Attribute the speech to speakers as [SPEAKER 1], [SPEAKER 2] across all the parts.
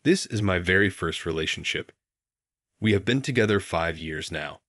[SPEAKER 1] This is my very first relationship. We have been together 5 years now.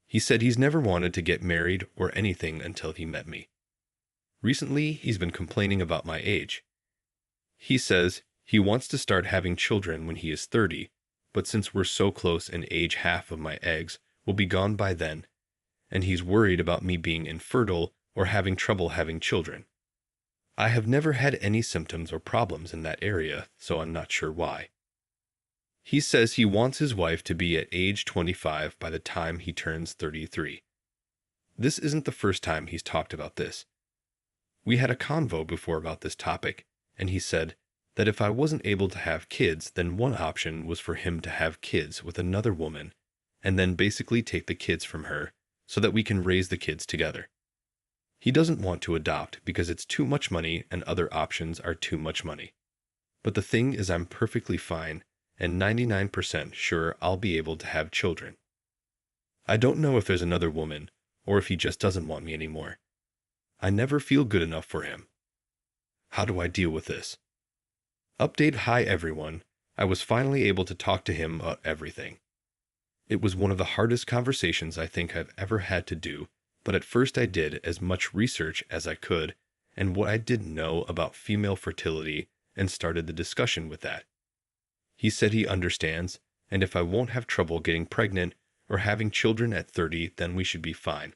[SPEAKER 1] He said he's never wanted to get married or anything until he met me. Recently, he's been complaining about my age. He says he wants to start having children when he is 30, but since we're so close in age, half of my eggs will be gone by then, and he's worried about me being infertile or having trouble having children. I have never had any symptoms or problems in that area, so I'm not sure why. He says he wants his wife to be at age 25 by the time he turns 33. This isn't the first time he's talked about this. We had a convo before about this topic, and he said that if I wasn't able to have kids, then one option was for him to have kids with another woman, and then basically take the kids from her so that we can raise the kids together. He doesn't want to adopt because it's too much money and other options are too much money. But the thing is, I'm perfectly fine and 99% sure I'll be able to have children. I don't know if there's another woman or if he just doesn't want me anymore. I never feel good enough for him. How do I deal with this? Update: Hi everyone. I was finally able to talk to him about everything. It was one of the hardest conversations I think I've ever had to do, but at first I did as much research as I could and what I didn't know about female fertility and started the discussion with that. He said he understands, and if I won't have trouble getting pregnant or having children at 30, then we should be fine.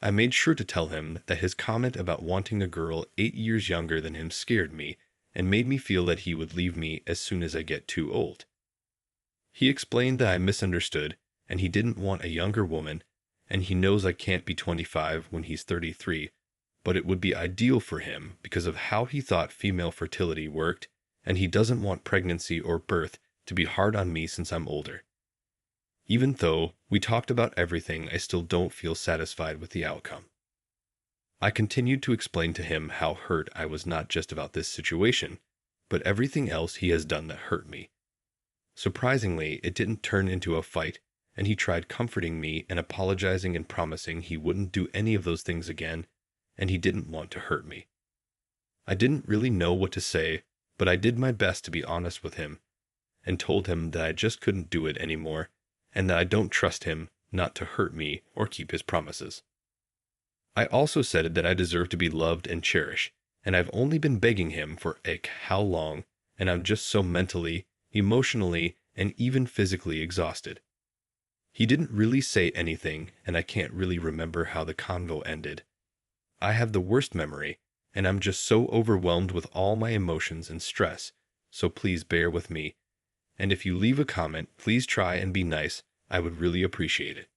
[SPEAKER 1] I made sure to tell him that his comment about wanting a girl 8 years younger than him scared me and made me feel that he would leave me as soon as I get too old. He explained that I misunderstood and he didn't want a younger woman, and he knows I can't be 25 when he's 33, but it would be ideal for him because of how he thought female fertility worked, and he doesn't want pregnancy or birth to be hard on me since I'm older. Even though we talked about everything, I still don't feel satisfied with the outcome. I continued to explain to him how hurt I was, not just about this situation, but everything else he has done that hurt me. Surprisingly, it didn't turn into a fight, and he tried comforting me and apologizing and promising he wouldn't do any of those things again, and he didn't want to hurt me. I didn't really know what to say, but I did my best to be honest with him, and told him that I just couldn't do it anymore, and that I don't trust him not to hurt me or keep his promises. I also said that I deserve to be loved and cherished, and I've only been begging him for how long, and I'm just so mentally, emotionally, and even physically exhausted. He didn't really say anything, and I can't really remember how the convo ended. I have the worst memory, and I'm just so overwhelmed with all my emotions and stress, so please bear with me. And if you leave a comment, please try and be nice. I would really appreciate it.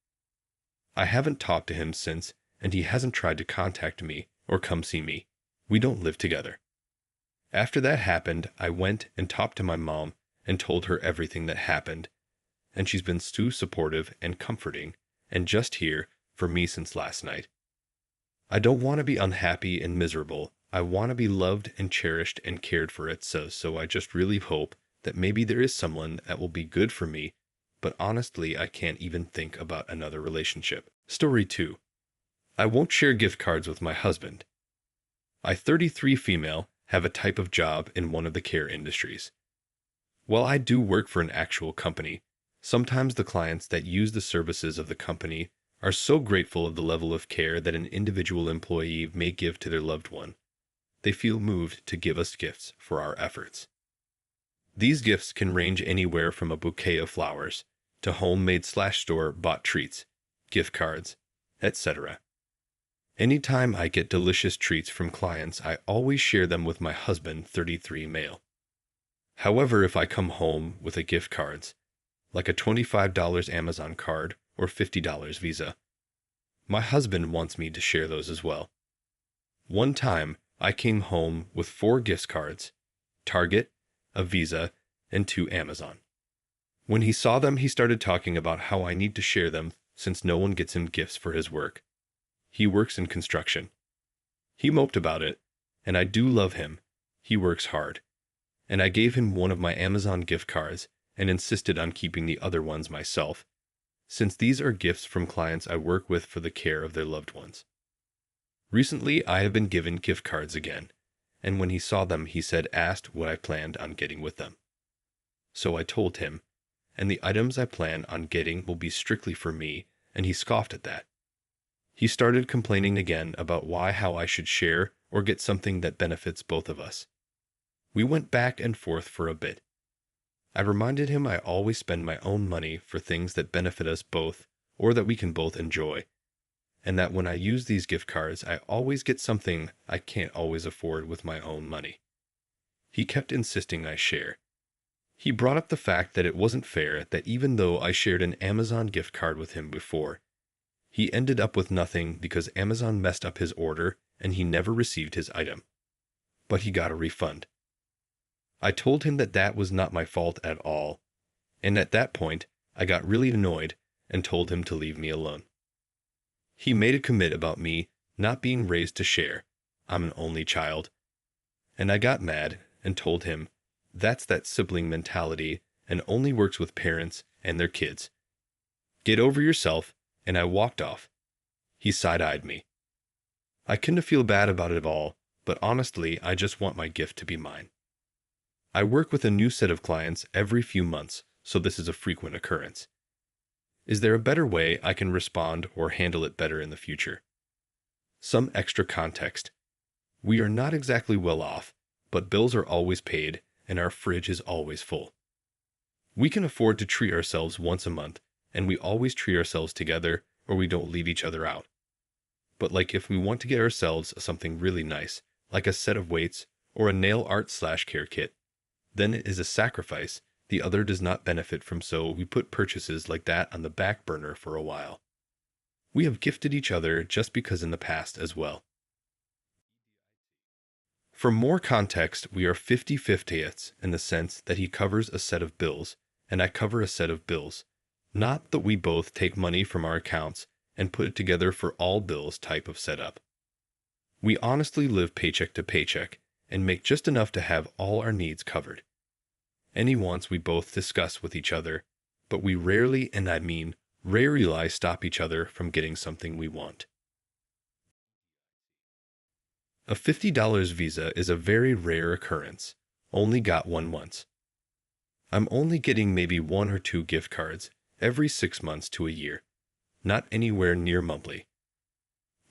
[SPEAKER 1] I haven't talked to him since, and he hasn't tried to contact me or come see me. We don't live together. After that happened, I went and talked to my mom and told her everything that happened, and she's been so supportive and comforting and just here for me since last night. I don't want to be unhappy and miserable. I want to be loved and cherished and cared for, it says, so I just really hope that maybe there is someone that will be good for me, but honestly, I can't even think about another relationship. Story 2. I won't share gift cards with my husband. I, 33 female, have a type of job in one of the care industries. While I do work for an actual company, sometimes the clients that use the services of the company are so grateful of the level of care that an individual employee may give to their loved one. They feel moved to give us gifts for our efforts. These gifts can range anywhere from a bouquet of flowers to homemade/store-bought treats, gift cards, etc. Anytime I get delicious treats from clients, I always share them with my husband, 33 male. However, if I come home with a gift cards, like a $25 Amazon card or $50 Visa, my husband wants me to share those as well. One time, I came home with 4 gift cards, Target, a Visa, and 2 Amazon. When he saw them, he started talking about how I need to share them since no one gets him gifts for his work. He works in construction. He moped about it, and I do love him. He works hard. And I gave him one of my Amazon gift cards and insisted on keeping the other ones myself, since these are gifts from clients I work with for the care of their loved ones. Recently, I have been given gift cards again, and when he saw them, he asked what I planned on getting with them. So I told him, and the items I plan on getting will be strictly for me, and he scoffed at that. He started complaining again about how I should share or get something that benefits both of us. We went back and forth for a bit. I reminded him I always spend my own money for things that benefit us both or that we can both enjoy, and that when I use these gift cards, I always get something I can't always afford with my own money. He kept insisting I share. He brought up the fact that it wasn't fair that even though I shared an Amazon gift card with him before, he ended up with nothing because Amazon messed up his order and he never received his item. But he got a refund. I told him that that was not my fault at all, and at that point, I got really annoyed and told him to leave me alone. He made a commit about me not being raised to share. I'm an only child. And I got mad and told him that's that sibling mentality and only works with parents and their kids. Get over yourself, and I walked off. He side-eyed me. I couldn't feel bad about it all, but honestly, I just want my gift to be mine. I work with a new set of clients every few months, so this is a frequent occurrence. Is there a better way I can respond or handle it better in the future? Some extra context. We are not exactly well off, but bills are always paid and our fridge is always full. We can afford to treat ourselves once a month, and we always treat ourselves together or we don't leave each other out. But like if we want to get ourselves something really nice, like a set of weights or a nail art/care kit, then it is a sacrifice the other does not benefit from, so we put purchases like that on the back burner for a while. We have gifted each other just because in the past as well. For more context, we are 50/50ths in the sense that he covers a set of bills and I cover a set of bills, not that we both take money from our accounts and put it together for all bills type of setup. We honestly live paycheck to paycheck and make just enough to have all our needs covered. Any wants we both discuss with each other, but we rarely, and I mean rarely, stop each other from getting something we want. A $50 Visa is a very rare occurrence. Only got one once. I'm only getting maybe 1 or 2 gift cards every 6 months to a year, not anywhere near monthly.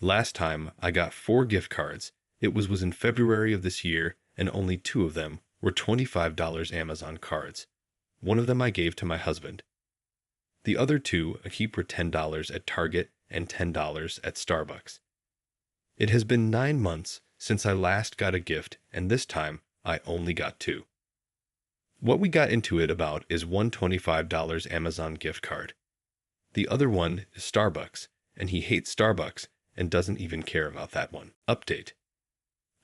[SPEAKER 1] Last time I got 4 gift cards, it was in February of this year, and only 2 of them were $25 Amazon cards. One of them I gave to my husband. The other 2 I keep for $10 at Target and $10 at Starbucks. It has been 9 months since I last got a gift, and this time I only got 2. What we got into it about is one $25 Amazon gift card. The other one is Starbucks, and he hates Starbucks and doesn't even care about that one. Update.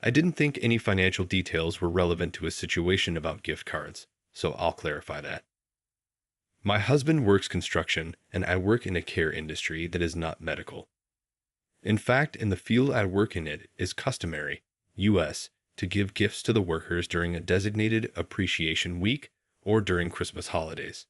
[SPEAKER 1] I didn't think any financial details were relevant to a situation about gift cards, so I'll clarify that. My husband works construction, and I work in a care industry that is not medical. In fact, in the field I work in, it is customary, U.S., to give gifts to the workers during a designated appreciation week or during Christmas holidays.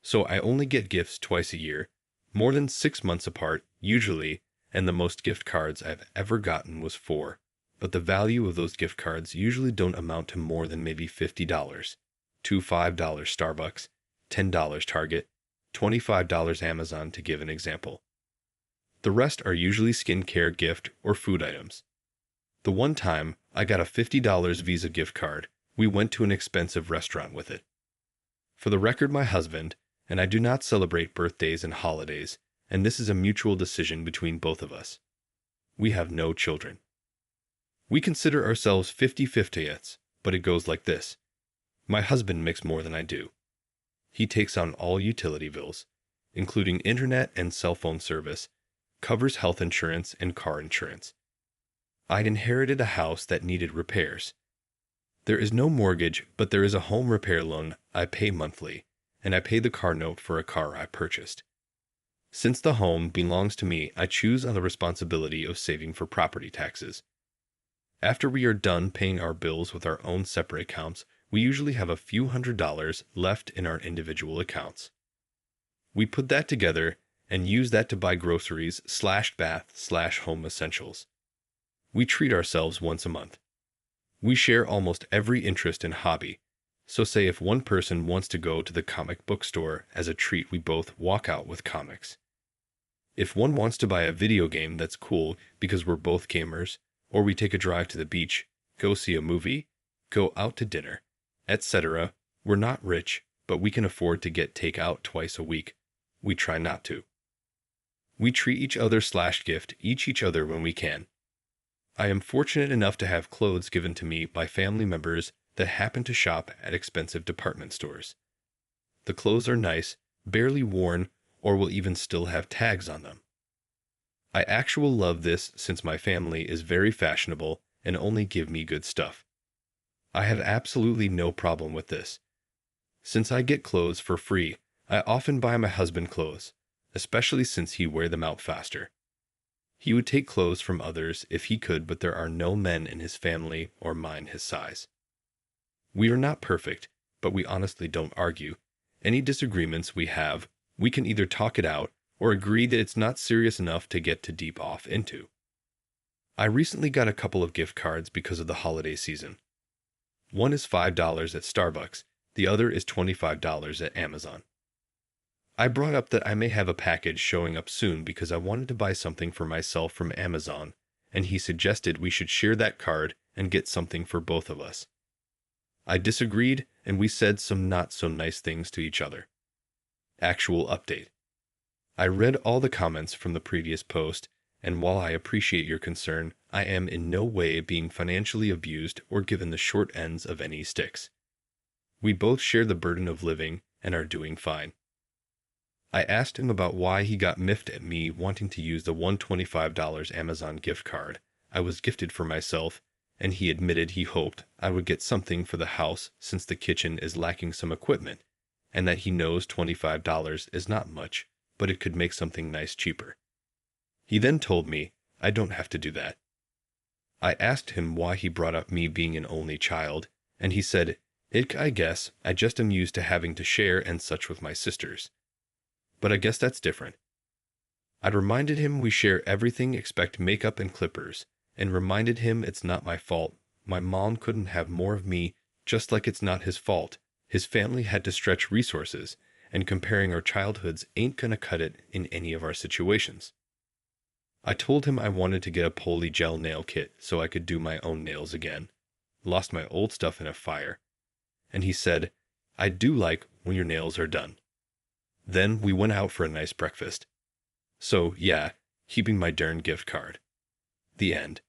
[SPEAKER 1] So I only get gifts twice a year, more than 6 months apart, usually, and the most gift cards I've ever gotten was 4. But the value of those gift cards usually don't amount to more than maybe $50, $2 $5 Starbucks, $10 Target, $25 Amazon to give an example. The rest are usually skincare gift or food items. The one time I got a $50 Visa gift card, we went to an expensive restaurant with it. For the record, my husband and I do not celebrate birthdays and holidays, and this is a mutual decision between both of us. We have no children. We consider ourselves 50/50ths, but it goes like this. My husband makes more than I do. He takes on all utility bills, including internet and cell phone service, covers health insurance and car insurance. I'd inherited a house that needed repairs. There is no mortgage, but there is a home repair loan I pay monthly, and I pay the car note for a car I purchased. Since the home belongs to me, I choose on the responsibility of saving for property taxes. After we are done paying our bills with our own separate accounts, we usually have a few $100s left in our individual accounts. We put that together and use that to buy groceries/bath/home essentials. We treat ourselves once a month. We share almost every interest and hobby, So say if one person wants to go to the comic book store as a treat, we both walk out with comics. If one wants to buy a video game that's cool because we're both gamers, or we take a drive to the beach, go see a movie, go out to dinner, etc. We're not rich, but we can afford to get takeout twice a week. We try not to. We treat each other/gift each other when we can. I am fortunate enough to have clothes given to me by family members that happen to shop at expensive department stores. The clothes are nice, barely worn, or will even still have tags on them. I actually love this since my family is very fashionable and only give me good stuff. I have absolutely no problem with this. Since I get clothes for free, I often buy my husband clothes, especially since he wears them out faster. He would take clothes from others if he could, but there are no men in his family or mine his size. We are not perfect, but we honestly don't argue. Any disagreements we have, we can either talk it out or agree that it's not serious enough to get too deep off into. I recently got a couple of gift cards because of the holiday season. One is $5 at Starbucks, the other is $25 at Amazon. I brought up that I may have a package showing up soon because I wanted to buy something for myself from Amazon, and he suggested we should share that card and get something for both of us. I disagreed, and we said some not so nice things to each other. Actual update. I read all the comments from the previous post, and while I appreciate your concern, I am in no way being financially abused or given the short ends of any sticks. We both share the burden of living and are doing fine. I asked him about why he got miffed at me wanting to use the $125 Amazon gift card I was gifted for myself, and he admitted he hoped I would get something for the house since the kitchen is lacking some equipment, and that he knows $25 is not much, but it could make something nice cheaper. He then told me I don't have to do that. I asked him why he brought up me being an only child, and he said, I guess I just am used to having to share and such with my sisters. But I guess that's different. I reminded him we share everything except makeup and clippers, and reminded him it's not my fault. My mom couldn't have more of me, just like it's not his fault. His family had to stretch resources, and comparing our childhoods ain't gonna cut it in any of our situations. I told him I wanted to get a poly gel nail kit so I could do my own nails again. Lost my old stuff in a fire. And he said, I do like when your nails are done. Then we went out for a nice breakfast. So, yeah, keeping my darn gift card. The end.